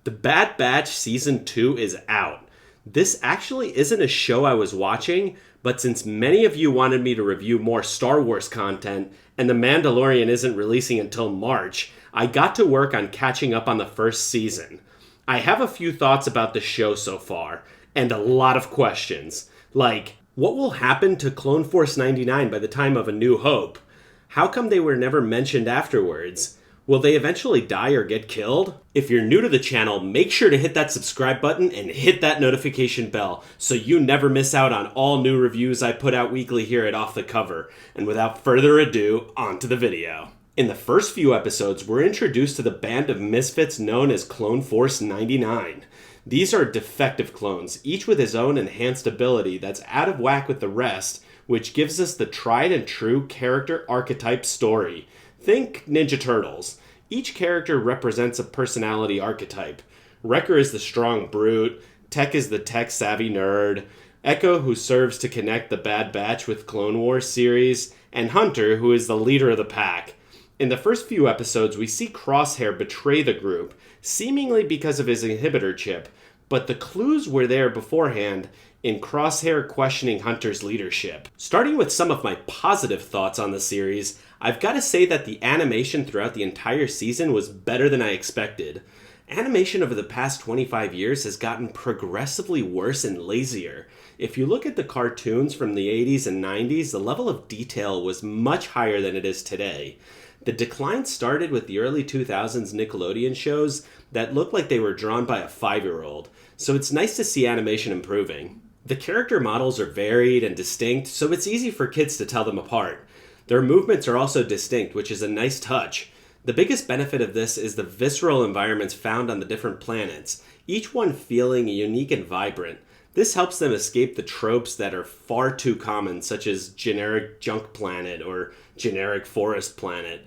The Bad Batch Season 2 is out. This actually isn't a show I was watching, but since many of you wanted me to review more Star Wars content, and The Mandalorian isn't releasing until March, I got to work on catching up on the first season. I have a few thoughts about the show so far, and a lot of questions. Like, what will happen to Clone Force 99 by the time of A New Hope? How come they were never mentioned afterwards? Will they eventually die or get killed? If you're new to the channel, make sure to hit that subscribe button and hit that notification bell so you never miss out on all new reviews I put out weekly here at Off the Cover. And without further ado, on to the video. In the first few episodes, we're introduced to the band of misfits known as Clone Force 99. These are defective clones, each with his own enhanced ability that's out of whack with the rest, which gives us the tried and true character archetype story. Think Ninja Turtles. Each character represents a personality archetype. Wrecker is the strong brute, Tech is the tech-savvy nerd, Echo, who serves to connect the Bad Batch with Clone Wars series, and Hunter, who is the leader of the pack. In the first few episodes, we see Crosshair betray the group, seemingly because of his inhibitor chip, but the clues were there beforehand in Crosshair questioning Hunter's leadership. Starting with some of my positive thoughts on the series, I've got to say that the animation throughout the entire season was better than I expected. Animation over the past 25 years has gotten progressively worse and lazier. If you look at the cartoons from the 80s and 90s, the level of detail was much higher than it is today. The decline started with the early 2000s Nickelodeon shows that looked like they were drawn by a 5-year-old, so it's nice to see animation improving. The character models are varied and distinct, so it's easy for kids to tell them apart. Their movements are also distinct, which is a nice touch. The biggest benefit of this is the visceral environments found on the different planets, each one feeling unique and vibrant. This helps them escape the tropes that are far too common, such as generic junk planet or generic forest planet.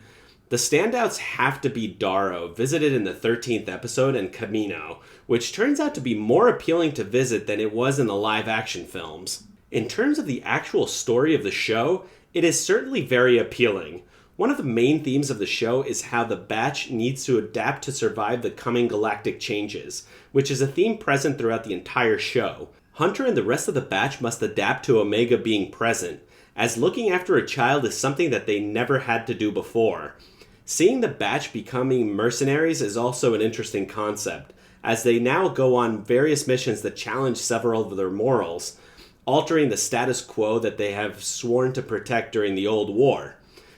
The standouts have to be Darrow, visited in the 13th episode, and Kamino, which turns out to be more appealing to visit than it was in the live-action films. In terms of the actual story of the show, it is certainly very appealing. One of the main themes of the show is how the Batch needs to adapt to survive the coming galactic changes, which is a theme present throughout the entire show. Hunter and the rest of the Batch must adapt to Omega being present, as looking after a child is something that they never had to do before. Seeing the Batch becoming mercenaries is also an interesting concept, as they now go on various missions that challenge several of their morals, altering the status quo that they have sworn to protect during the Old War.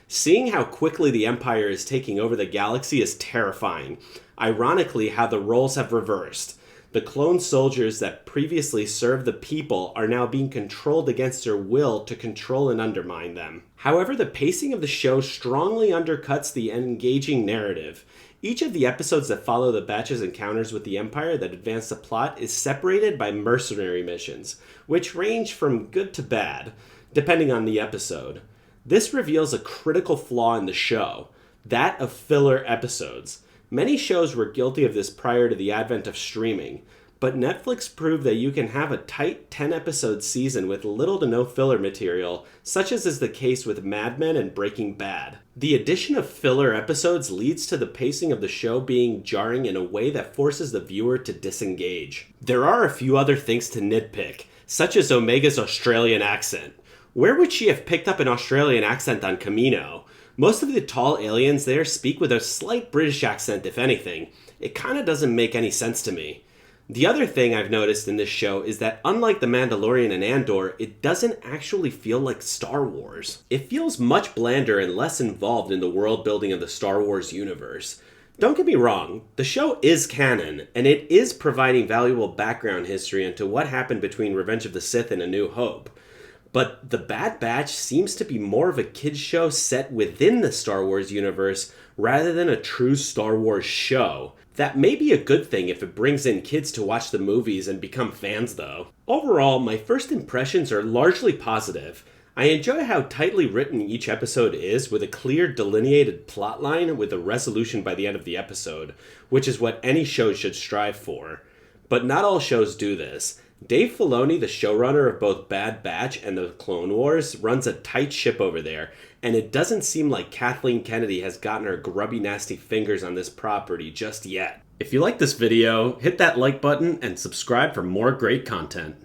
Seeing how quickly the Empire is taking over the galaxy is terrifying. Ironically, how the roles have reversed. The clone soldiers that previously served the people are now being controlled against their will to control and undermine them. However, the pacing of the show strongly undercuts the engaging narrative. Each of the episodes that follow the Batch's encounters with the Empire that advance the plot is separated by mercenary missions, which range from good to bad, depending on the episode. This reveals a critical flaw in the show, that of filler episodes. Many shows were guilty of this prior to the advent of streaming, but Netflix proved that you can have a tight 10-episode season with little to no filler material, such as is the case with Mad Men and Breaking Bad. The addition of filler episodes leads to the pacing of the show being jarring in a way that forces the viewer to disengage. There are a few other things to nitpick, such as Omega's Australian accent. Where would she have picked up an Australian accent on Kamino? Most of the tall aliens there speak with a slight British accent, if anything. It kinda doesn't make any sense to me. The other thing I've noticed in this show is that unlike The Mandalorian and Andor, it doesn't actually feel like Star Wars. It feels much blander and less involved in the world building of the Star Wars universe. Don't get me wrong, the show is canon, and it is providing valuable background history into what happened between Revenge of the Sith and A New Hope. But The Bad Batch seems to be more of a kids show set within the Star Wars universe rather than a true Star Wars show. That may be a good thing if it brings in kids to watch the movies and become fans though. Overall, my first impressions are largely positive. I enjoy how tightly written each episode is, with a clear delineated plotline with a resolution by the end of the episode, which is what any show should strive for. But not all shows do this. Dave Filoni, the showrunner of both Bad Batch and The Clone Wars, runs a tight ship over there, and it doesn't seem like Kathleen Kennedy has gotten her grubby nasty fingers on this property just yet. If you like this video, hit that like button and subscribe for more great content.